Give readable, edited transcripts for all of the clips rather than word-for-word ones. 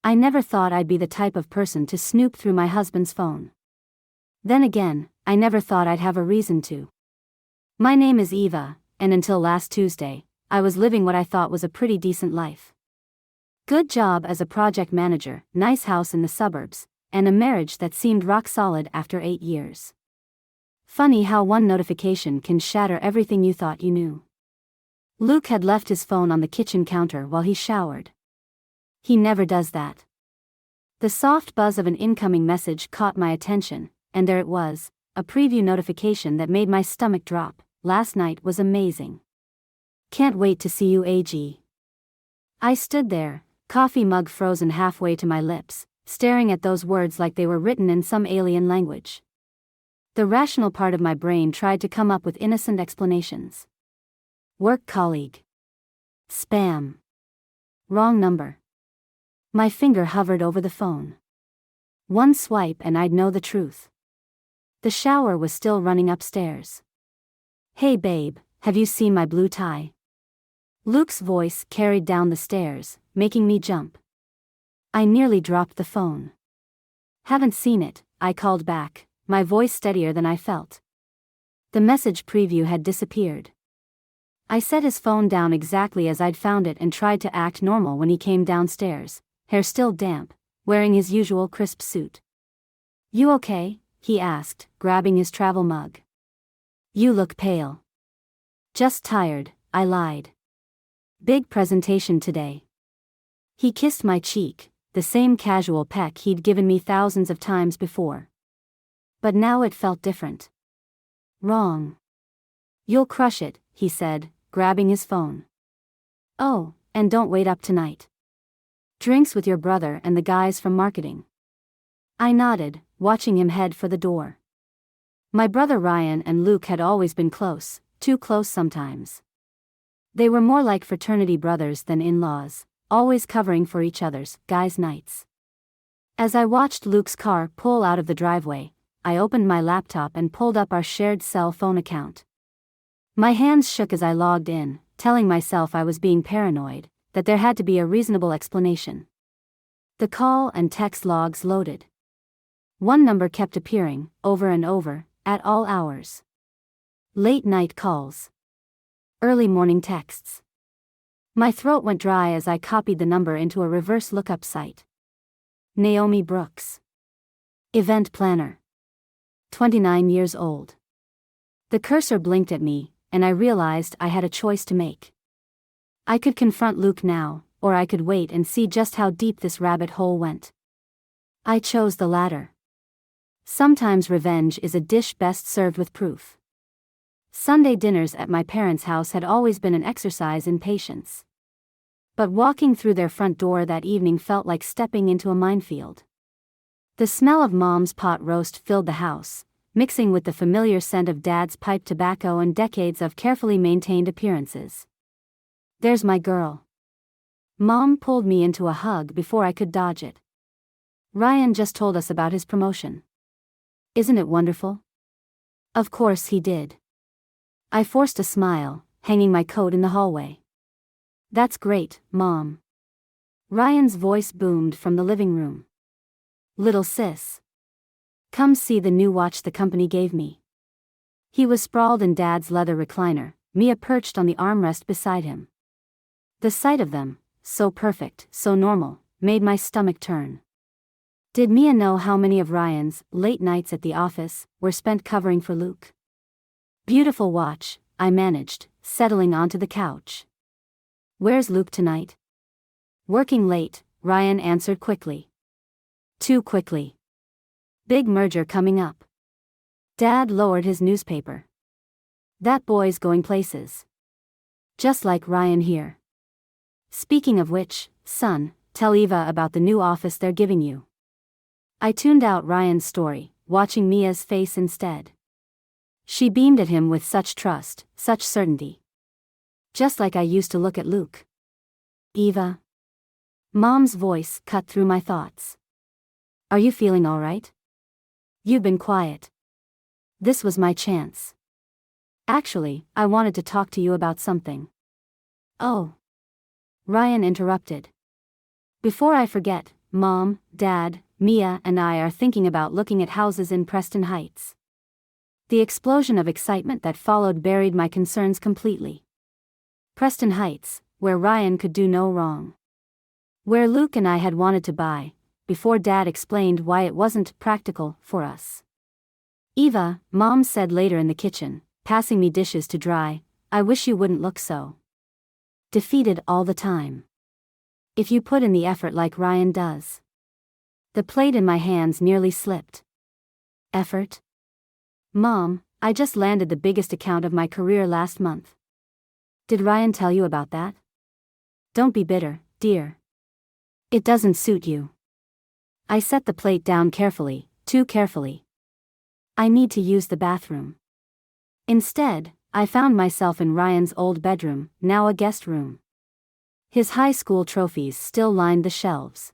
I never thought I'd be the type of person to snoop through my husband's phone. Then again, I never thought I'd have a reason to. My name is Eva, and until last Tuesday, I was living what I thought was a pretty decent life. Good job as a project manager, nice house in the suburbs, and a marriage that seemed rock solid after 8 years. Funny how one notification can shatter everything you thought you knew. Luke had left his phone on the kitchen counter while he showered. He never does that. The soft buzz of an incoming message caught my attention, and there it was, a preview notification that made my stomach drop. Last night was amazing. Can't wait to see you, AG. I stood there, coffee mug frozen halfway to my lips, staring at those words like they were written in some alien language. The rational part of my brain tried to come up with innocent explanations. Work colleague. Spam. Wrong number. My finger hovered over the phone. One swipe and I'd know the truth. The shower was still running upstairs. Hey babe, have you seen my blue tie? Luke's voice carried down the stairs, making me jump. I nearly dropped the phone. Haven't seen it, I called back, my voice steadier than I felt. The message preview had disappeared. I set his phone down exactly as I'd found it and tried to act normal when he came downstairs, hair still damp, wearing his usual crisp suit. You okay? He asked, grabbing his travel mug. You look pale. Just tired, I lied. Big presentation today. He kissed my cheek, the same casual peck he'd given me thousands of times before. But now it felt different. Wrong. You'll crush it, he said, grabbing his phone. Oh, and don't wait up tonight. Drinks with your brother and the guys from marketing. I nodded, watching him head for the door. My brother Ryan and Luke had always been close, too close sometimes. They were more like fraternity brothers than in-laws, always covering for each other's guys' nights. As I watched Luke's car pull out of the driveway, I opened my laptop and pulled up our shared cell phone account. My hands shook as I logged in, telling myself I was being paranoid, that there had to be a reasonable explanation. The call and text logs loaded. One number kept appearing, over and over, at all hours. Late night calls. Early morning texts. My throat went dry as I copied the number into a reverse lookup site. Naomi Brooks. Event planner. 29 years old. The cursor blinked at me, and I realized I had a choice to make. I could confront Luke now, or I could wait and see just how deep this rabbit hole went. I chose the latter. Sometimes revenge is a dish best served with proof. Sunday dinners at my parents' house had always been an exercise in patience. But walking through their front door that evening felt like stepping into a minefield. The smell of Mom's pot roast filled the house, mixing with the familiar scent of Dad's pipe tobacco and decades of carefully maintained appearances. There's my girl. Mom pulled me into a hug before I could dodge it. Ryan just told us about his promotion. Isn't it wonderful? Of course he did. I forced a smile, hanging my coat in the hallway. That's great, Mom. Ryan's voice boomed from the living room. Little sis. Come see the new watch the company gave me. He was sprawled in Dad's leather recliner, Mia perched on the armrest beside him. The sight of them, so perfect, so normal, made my stomach turn. Did Mia know how many of Ryan's late nights at the office were spent covering for Luke? Beautiful watch, I managed, settling onto the couch. Where's Luke tonight? Working late, Ryan answered quickly. Too quickly. Big merger coming up. Dad lowered his newspaper. That boy's going places. Just like Ryan here. Speaking of which, son, tell Eva about the new office they're giving you. I tuned out Ryan's story, watching Mia's face instead. She beamed at him with such trust, such certainty. Just like I used to look at Luke. Eva. Mom's voice cut through my thoughts. Are you feeling all right? You've been quiet. This was my chance. Actually, I wanted to talk to you about something. Oh. Ryan interrupted. Before I forget, Mom, Dad, Mia and I are thinking about looking at houses in Preston Heights." The explosion of excitement that followed buried my concerns completely. Preston Heights, where Ryan could do no wrong. Where Luke and I had wanted to buy, before Dad explained why it wasn't practical for us. "Eva," Mom said later in the kitchen, passing me dishes to dry, "I wish you wouldn't look so defeated all the time. If you put in the effort like Ryan does." The plate in my hands nearly slipped. "Effort? Mom, I just landed the biggest account of my career last month. Did Ryan tell you about that? Don't be bitter, dear. It doesn't suit you." I set the plate down carefully, too carefully. "I need to use the bathroom." Instead, I found myself in Ryan's old bedroom, now a guest room. His high school trophies still lined the shelves.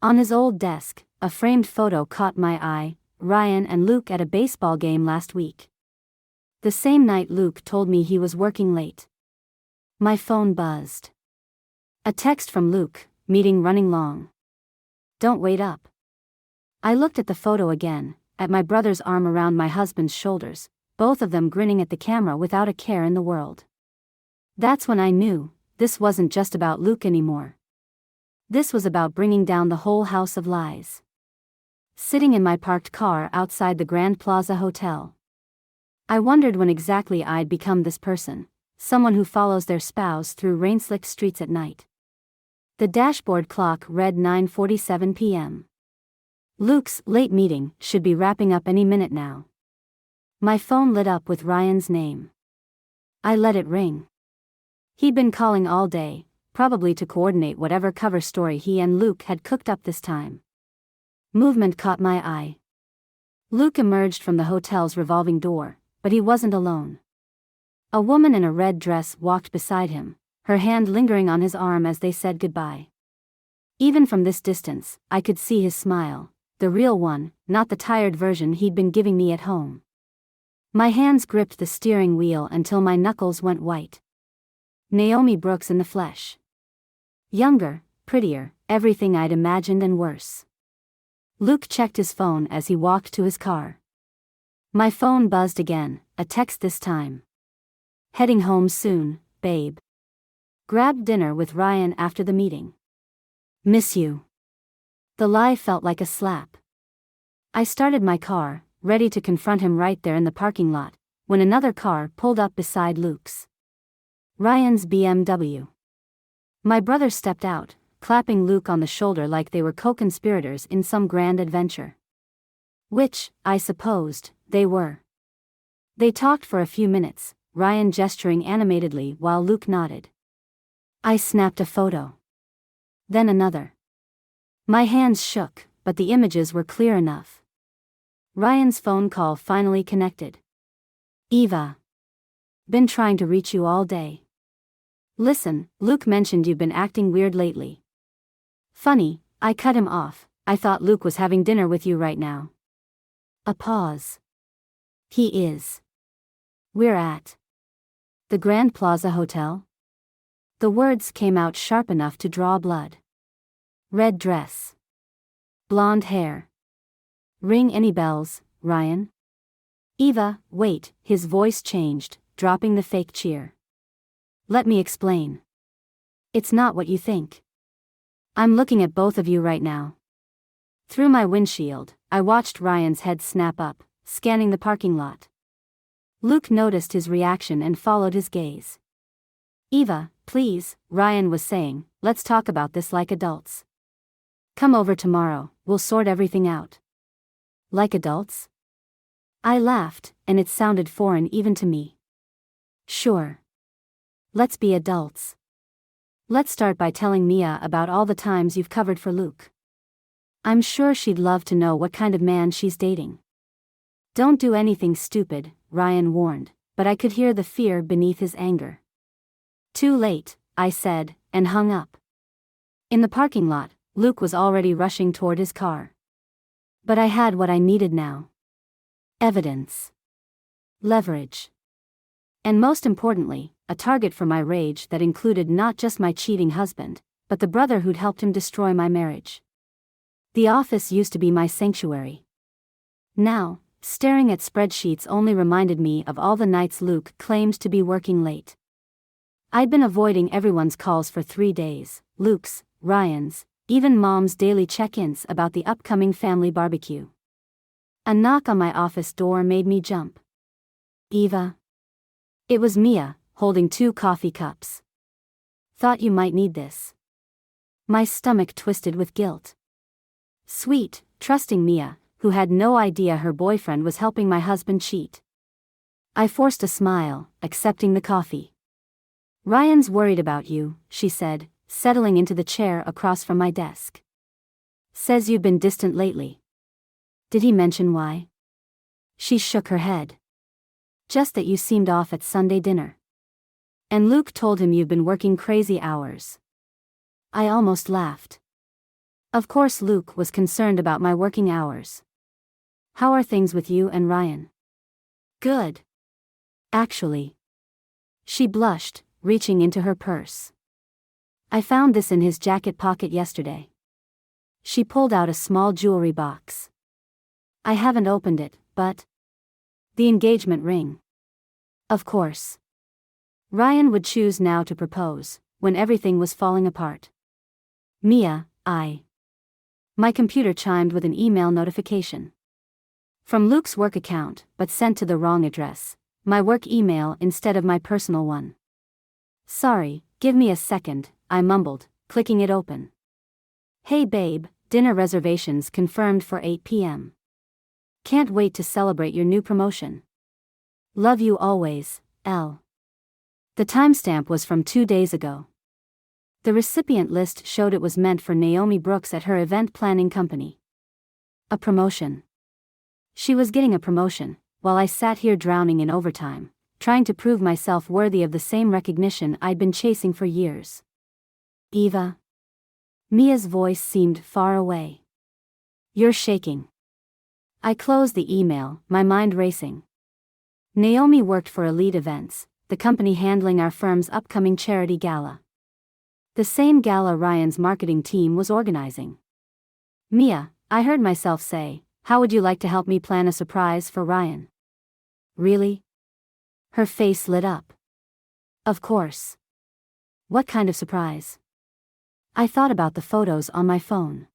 On his old desk, a framed photo caught my eye: Ryan and Luke at a baseball game last week. The same night Luke told me he was working late. My phone buzzed. A text from Luke: "Meeting running long. Don't wait up." I looked at the photo again, at my brother's arm around my husband's shoulders, both of them grinning at the camera without a care in the world. That's when I knew, this wasn't just about Luke anymore. This was about bringing down the whole house of lies. Sitting in my parked car outside the Grand Plaza Hotel, I wondered when exactly I'd become this person, someone who follows their spouse through rain-slicked streets at night. The dashboard clock read 9:47 p.m. Luke's late meeting should be wrapping up any minute now. My phone lit up with Ryan's name. I let it ring. He'd been calling all day, probably to coordinate whatever cover story he and Luke had cooked up this time. Movement caught my eye. Luke emerged from the hotel's revolving door, but he wasn't alone. A woman in a red dress walked beside him, her hand lingering on his arm as they said goodbye. Even from this distance, I could see his smile, the real one, not the tired version he'd been giving me at home. My hands gripped the steering wheel until my knuckles went white. Naomi Brooks in the flesh. Younger, prettier, everything I'd imagined and worse. Luke checked his phone as he walked to his car. My phone buzzed again, a text this time. "Heading home soon, babe. Grabbed dinner with Ryan after the meeting. Miss you." The lie felt like a slap. I started my car, ready to confront him right there in the parking lot, when another car pulled up beside Luke's. Ryan's BMW. My brother stepped out, clapping Luke on the shoulder like they were co-conspirators in some grand adventure. Which, I supposed, they were. They talked for a few minutes, Ryan gesturing animatedly while Luke nodded. I snapped a photo. Then another. My hands shook, but the images were clear enough. Ryan's phone call finally connected. "Eva. Been trying to reach you all day. Listen, Luke mentioned you've been acting weird lately." Funny, I cut him off. "I thought Luke was having dinner with you right now." A pause. "He is. We're at the Grand Plaza Hotel." The words came out sharp enough to draw blood. Red dress. Blonde hair. Ring any bells, Ryan? "Eva, wait," his voice changed, dropping the fake cheer. "Let me explain. It's not what you think. I'm looking at both of you right now." Through my windshield, I watched Ryan's head snap up, scanning the parking lot. Luke noticed his reaction and followed his gaze. "Eva, please," Ryan was saying, "let's talk about this like adults. Come over tomorrow, we'll sort everything out." Like adults? I laughed, and it sounded foreign even to me. "Sure. Let's be adults. Let's start by telling Mia about all the times you've covered for Luke. I'm sure she'd love to know what kind of man she's dating." "Don't do anything stupid," Ryan warned, but I could hear the fear beneath his anger. "Too late," I said, and hung up. In the parking lot, Luke was already rushing toward his car. But I had what I needed now. Evidence. Leverage. And most importantly, a target for my rage that included not just my cheating husband, but the brother who'd helped him destroy my marriage. The office used to be my sanctuary. Now, staring at spreadsheets only reminded me of all the nights Luke claimed to be working late. I'd been avoiding everyone's calls for 3 days, Luke's, Ryan's, even Mom's daily check-ins about the upcoming family barbecue. A knock on my office door made me jump. Eva. It was Mia, holding 2 coffee cups. Thought you might need this. My stomach twisted with guilt. Sweet, trusting Mia, who had no idea her boyfriend was helping my husband cheat. I forced a smile, accepting the coffee. Ryan's worried about you, she said, settling into the chair across from my desk. Says you've been distant lately. Did he mention why? She shook her head. Just that you seemed off at Sunday dinner. And Luke told him you've been working crazy hours. I almost laughed. Of course Luke was concerned about my working hours. How are things with you and Ryan? Good. Actually. She blushed, reaching into her purse. I found this in his jacket pocket yesterday. She pulled out a small jewelry box. I haven't opened it, but... The engagement ring. Of course. Ryan would choose now to propose, when everything was falling apart. Mia, My computer chimed with an email notification. From Luke's work account, but sent to the wrong address. My work email instead of my personal one. Sorry, give me a second, I mumbled, clicking it open. Hey babe, dinner reservations confirmed for 8 p.m. Can't wait to celebrate your new promotion. Love you always, L. The timestamp was from 2 days ago. The recipient list showed it was meant for Naomi Brooks at her event planning company. A promotion. She was getting a promotion, while I sat here drowning in overtime, trying to prove myself worthy of the same recognition I'd been chasing for years. Eva. Mia's voice seemed far away. You're shaking. I closed the email, my mind racing. Naomi worked for Elite Events, the company handling our firm's upcoming charity gala. The same gala Ryan's marketing team was organizing. Mia, I heard myself say, how would you like to help me plan a surprise for Ryan? Really? Her face lit up. Of course. What kind of surprise? I thought about the photos on my phone.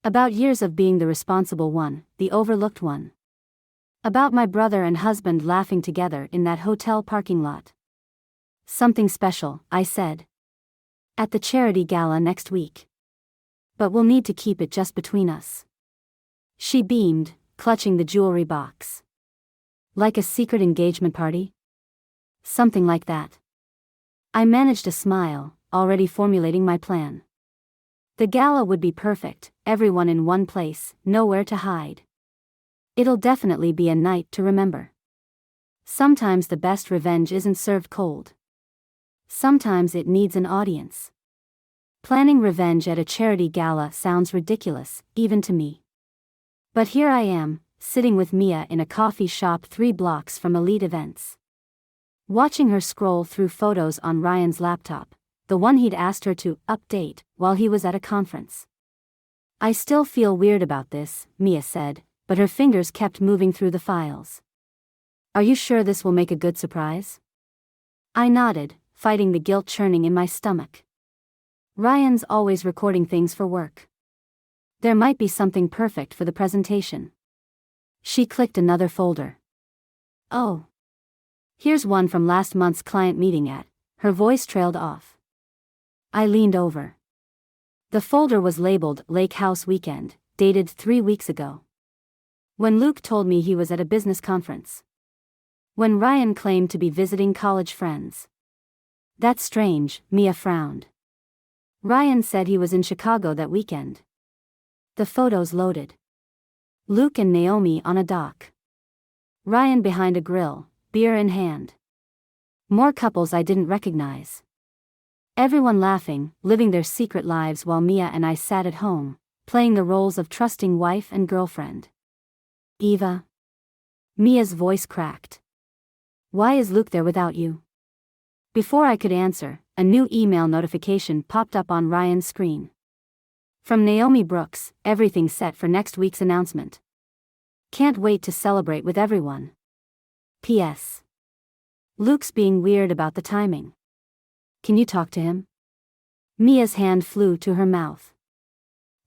About years of being the responsible one, the overlooked one. About my brother and husband laughing together in that hotel parking lot. Something special, I said. At the charity gala next week. But we'll need to keep it just between us. She beamed, clutching the jewelry box. Like a secret engagement party? Something like that. I managed a smile, already formulating my plan. The gala would be perfect, everyone in one place, nowhere to hide. It'll definitely be a night to remember. Sometimes the best revenge isn't served cold. Sometimes it needs an audience. Planning revenge at a charity gala sounds ridiculous, even to me. But here I am, sitting with Mia in a coffee shop 3 blocks from Elite Events. Watching her scroll through photos on Ryan's laptop, the one he'd asked her to update while he was at a conference. I still feel weird about this, Mia said, but her fingers kept moving through the files. Are you sure this will make a good surprise? I nodded, fighting the guilt churning in my stomach. Ryan's always recording things for work. There might be something perfect for the presentation. She clicked another folder. Oh. Here's one from last month's client meeting at. Her voice trailed off. I leaned over. The folder was labeled Lake House Weekend, dated 3 weeks ago. When Luke told me he was at a business conference. When Ryan claimed to be visiting college friends. That's strange, Mia frowned. Ryan said he was in Chicago that weekend. The photos loaded. Luke and Naomi on a dock. Ryan behind a grill, beer in hand. More couples I didn't recognize. Everyone laughing, living their secret lives while Mia and I sat at home, playing the roles of trusting wife and girlfriend. Eva. Mia's voice cracked. Why is Luke there without you? Before I could answer, a new email notification popped up on Ryan's screen. From Naomi Brooks, everything set for next week's announcement. Can't wait to celebrate with everyone. P.S. Luke's being weird about the timing. Can you talk to him? Mia's hand flew to her mouth.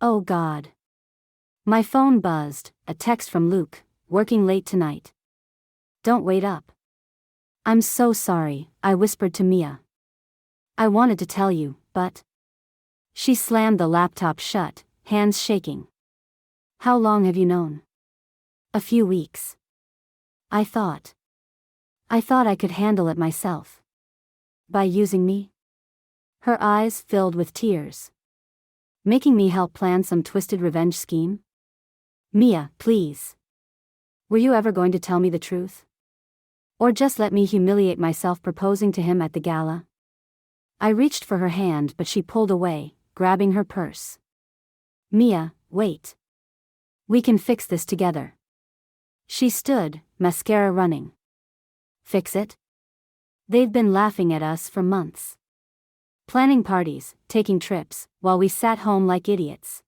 Oh God. My phone buzzed, a text from Luke, working late tonight. Don't wait up. I'm so sorry, I whispered to Mia. I wanted to tell you, but... She slammed the laptop shut, hands shaking. How long have you known? A few weeks. I thought I could handle it myself. By using me? Her eyes filled with tears. Making me help plan some twisted revenge scheme? Mia, please. Were you ever going to tell me the truth? Or just let me humiliate myself proposing to him at the gala? I reached for her hand, but she pulled away, grabbing her purse. Mia, wait. We can fix this together. She stood, mascara running. Fix it? They've been laughing at us for months. Planning parties, taking trips, while we sat home like idiots.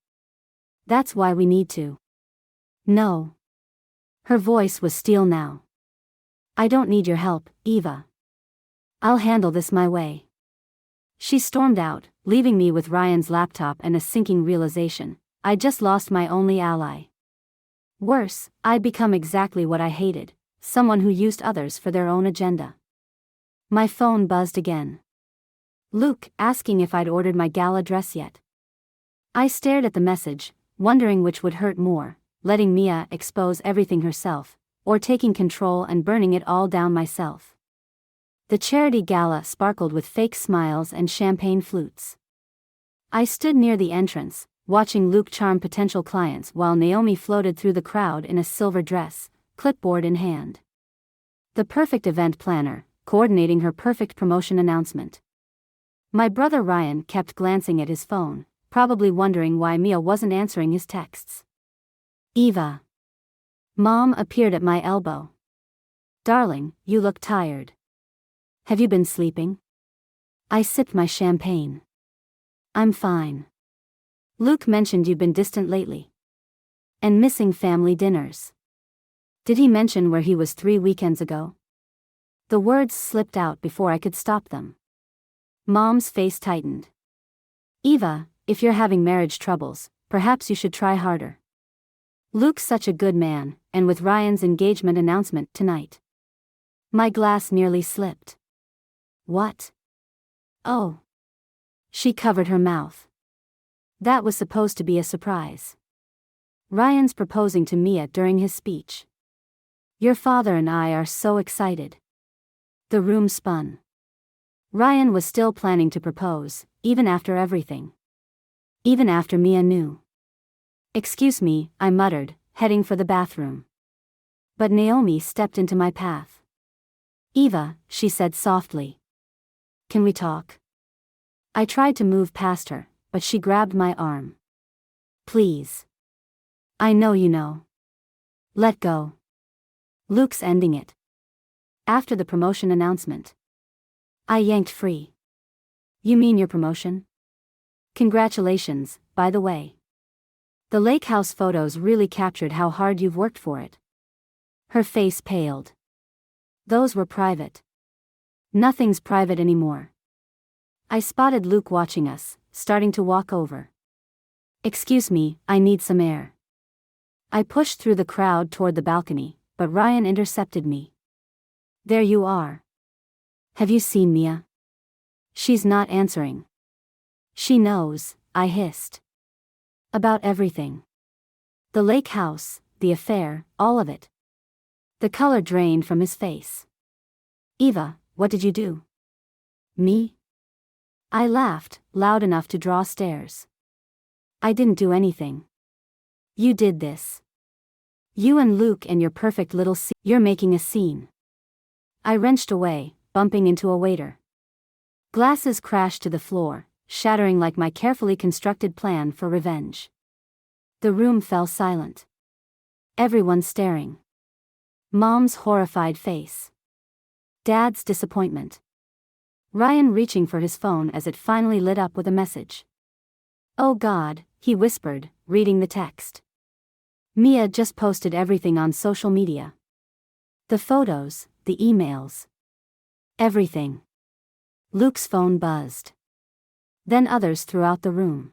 That's why we need to. No. Her voice was steel now. I don't need your help, Eva. I'll handle this my way. She stormed out, leaving me with Ryan's laptop and a sinking realization. I just lost my only ally. Worse, I'd become exactly what I hated, someone who used others for their own agenda. My phone buzzed again. Luke, asking if I'd ordered my gala dress yet. I stared at the message, wondering which would hurt more, letting Mia expose everything herself, or taking control and burning it all down myself. The charity gala sparkled with fake smiles and champagne flutes. I stood near the entrance, watching Luke charm potential clients while Naomi floated through the crowd in a silver dress, clipboard in hand. The perfect event planner, coordinating her perfect promotion announcement. My brother Ryan kept glancing at his phone, probably wondering why Mia wasn't answering his texts. Eva. Mom appeared at my elbow. Darling, you look tired. Have you been sleeping? I sipped my champagne. I'm fine. Luke mentioned you've been distant lately. And missing family dinners. Did he mention where he was 3 weekends ago? The words slipped out before I could stop them. Mom's face tightened. Eva, if you're having marriage troubles, perhaps you should try harder. Luke's such a good man, and with Ryan's engagement announcement tonight. My glass nearly slipped. What? Oh. She covered her mouth. That was supposed to be a surprise. Ryan's proposing to Mia during his speech. Your father and I are so excited. The room spun. Ryan was still planning to propose, even after everything. Even after Mia knew. Excuse me, I muttered, heading for the bathroom. But Naomi stepped into my path. Eva, she said softly. Can we talk? I tried to move past her, but she grabbed my arm. Please. I know you know. Let go. Luke's ending it. After the promotion announcement. I yanked free. You mean your promotion? Congratulations, by the way. The lake house photos really captured how hard you've worked for it. Her face paled. Those were private. Nothing's private anymore. I spotted Luke watching us, starting to walk over. Excuse me, I need some air. I pushed through the crowd toward the balcony, but Ryan intercepted me. There you are. Have you seen Mia? She's not answering. She knows, I hissed. About everything. The lake house, the affair, all of it. The color drained from his face. Eva, what did you do? Me? I laughed, loud enough to draw stares. I didn't do anything. You did this. You and Luke and your perfect little scene. You're making a scene. I wrenched away, bumping into a waiter. Glasses crashed to the floor, shattering like my carefully constructed plan for revenge. The room fell silent. Everyone staring. Mom's horrified face. Dad's disappointment. Ryan reaching for his phone as it finally lit up with a message. Oh God, he whispered, reading the text. Mia just posted everything on social media. The photos, the emails. Everything. Luke's phone buzzed. Then others throughout the room.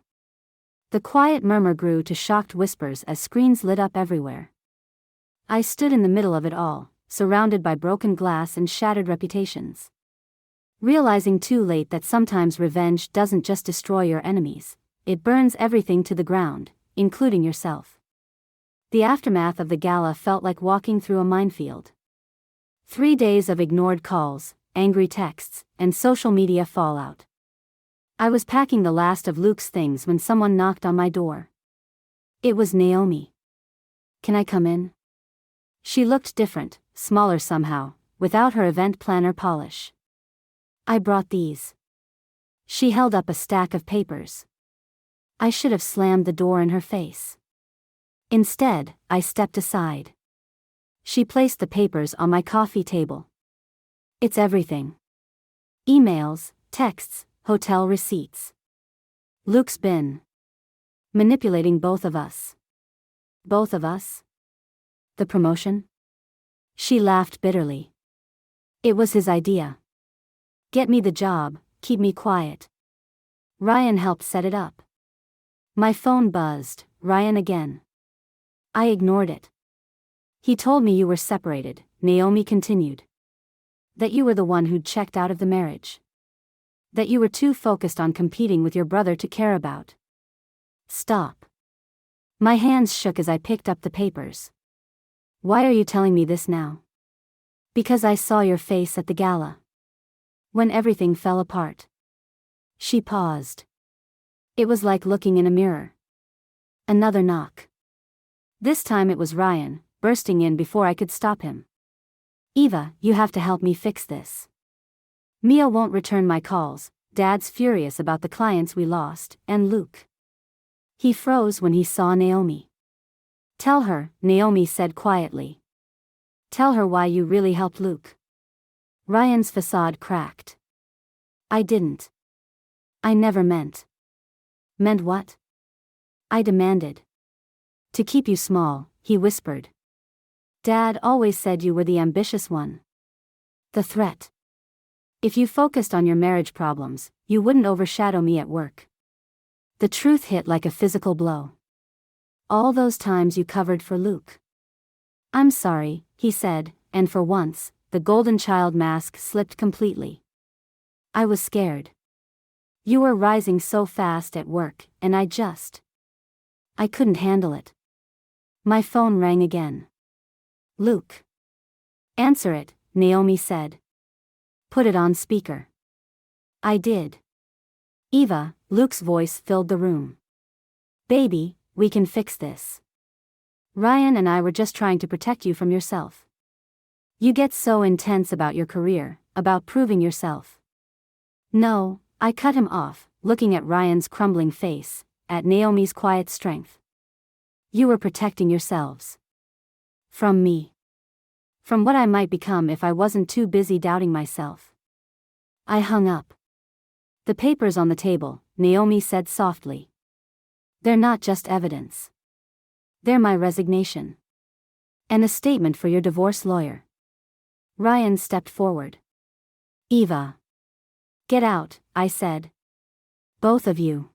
The quiet murmur grew to shocked whispers as screens lit up everywhere. I stood in the middle of it all, surrounded by broken glass and shattered reputations. Realizing too late that sometimes revenge doesn't just destroy your enemies, it burns everything to the ground, including yourself. The aftermath of the gala felt like walking through a minefield. 3 days of ignored calls, angry texts, and social media fallout. I was packing the last of Luke's things when someone knocked on my door. It was Naomi. "Can I come in?" She looked different, smaller somehow, without her event planner polish. "I brought these." She held up a stack of papers. I should have slammed the door in her face. Instead, I stepped aside. She placed the papers on my coffee table. "It's everything. Emails, texts, hotel receipts. Luke's been manipulating both of us." "Both of us? The promotion?" She laughed bitterly. "It was his idea. Get me the job, keep me quiet. Ryan helped set it up." My phone buzzed. Ryan again. I ignored it. "He told me you were separated," Naomi continued. "That you were the one who'd checked out of the marriage. That you were too focused on competing with your brother to care about." "Stop." My hands shook as I picked up the papers. "Why are you telling me this now?" "Because I saw your face at the gala. When everything fell apart." She paused. It was like looking in a mirror. Another knock. This time it was Ryan, bursting in before I could stop him. "Eva, you have to help me fix this. Mia won't return my calls, Dad's furious about the clients we lost, and Luke." He froze when he saw Naomi. "Tell her," Naomi said quietly. "Tell her why you really helped Luke." Ryan's facade cracked. "I didn't. I never meant." "Meant what?" I demanded. "To keep you small," he whispered. "Dad always said you were the ambitious one. The threat. If you focused on your marriage problems, you wouldn't overshadow me at work." The truth hit like a physical blow. "All those times you covered for Luke." "I'm sorry," he said, and for once, the golden child mask slipped completely. "I was scared. You were rising so fast at work, and I couldn't handle it." My phone rang again. "Luke." "Answer it," Naomi said. "Put it on speaker." I did. "Eva," Luke's voice filled the room. "Baby, we can fix this. Ryan and I were just trying to protect you from yourself. You get so intense about your career, about proving yourself." "No," I cut him off, looking at Ryan's crumbling face, at Naomi's quiet strength. "You were protecting yourselves. From me. From what I might become if I wasn't too busy doubting myself." I hung up. "The papers on the table," Naomi said softly. "They're not just evidence. They're my resignation. And a statement for your divorce lawyer." Ryan stepped forward. "Eva." "Get out," I said. "Both of you."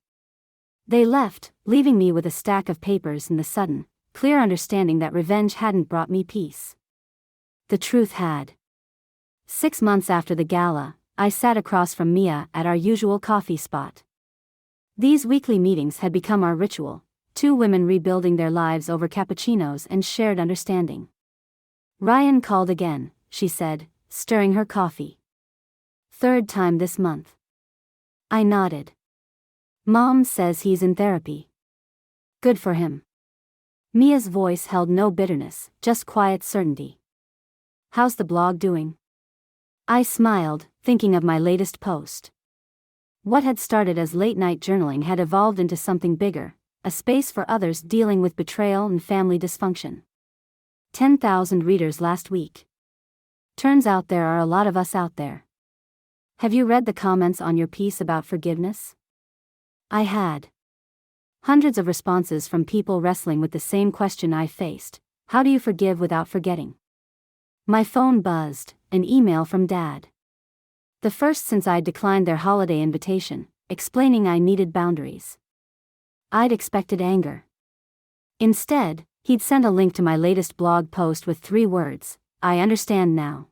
They left, leaving me with a stack of papers and the sudden, clear understanding that revenge hadn't brought me peace. The truth had. 6 months after the gala, I sat across from Mia at our usual coffee spot. These weekly meetings had become our ritual, 2 women rebuilding their lives over cappuccinos and shared understanding. "Ryan called again," she said, stirring her coffee. "3rd time this month." I nodded. "Mom says he's in therapy. Good for him." Mia's voice held no bitterness, just quiet certainty. "How's the blog doing?" I smiled, thinking of my latest post. What had started as late-night journaling had evolved into something bigger, a space for others dealing with betrayal and family dysfunction. 10,000 readers last week. Turns out there are a lot of us out there. Have you read the comments on your piece about forgiveness? I had. Hundreds of responses from people wrestling with the same question I faced: how do you forgive without forgetting? My phone buzzed, an email from Dad. The first since I'd declined their holiday invitation, explaining I needed boundaries. I'd expected anger. Instead, he'd sent a link to my latest blog post with 3 words: I understand now.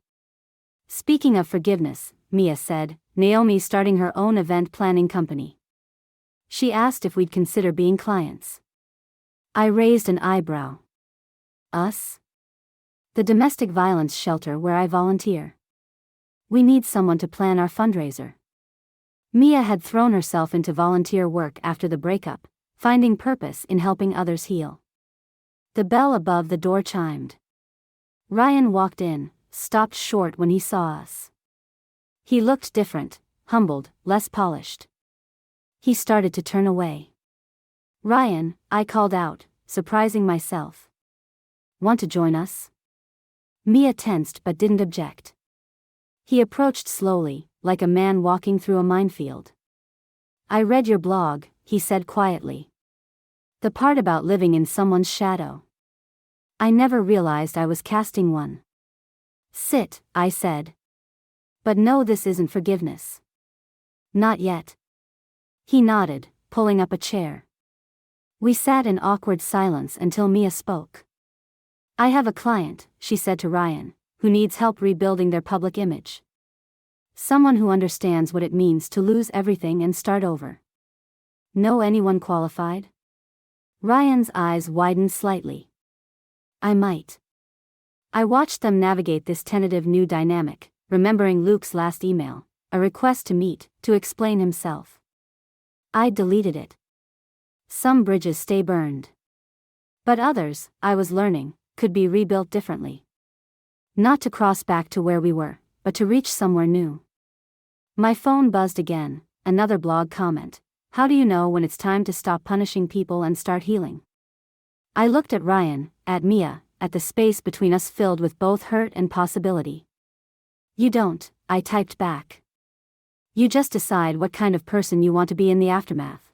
Speaking of forgiveness, Mia said, Naomi's starting her own event planning company. She asked if we'd consider being clients. I raised an eyebrow. Us? The domestic violence shelter where I volunteer. We need someone to plan our fundraiser. Mia had thrown herself into volunteer work after the breakup, finding purpose in helping others heal. The bell above the door chimed. Ryan walked in, stopped short when he saw us. He looked different, humbled, less polished. He started to turn away. Ryan, I called out, surprising myself. Want to join us? Mia tensed but didn't object. He approached slowly, like a man walking through a minefield. I read your blog, he said quietly. The part about living in someone's shadow. I never realized I was casting one. Sit, I said. But no, this isn't forgiveness. Not yet. He nodded, pulling up a chair. We sat in awkward silence until Mia spoke. I have a client, she said to Ryan, who needs help rebuilding their public image. Someone who understands what it means to lose everything and start over. Know anyone qualified? Ryan's eyes widened slightly. I might. I watched them navigate this tentative new dynamic, remembering Luke's last email, a request to meet, to explain himself. I deleted it. Some bridges stay burned. But others, I was learning, could be rebuilt differently. Not to cross back to where we were, but to reach somewhere new. My phone buzzed again, another blog comment. How do you know when it's time to stop punishing people and start healing? I looked at Ryan, at Mia, at the space between us filled with both hurt and possibility. You don't, I typed back. You just decide what kind of person you want to be in the aftermath.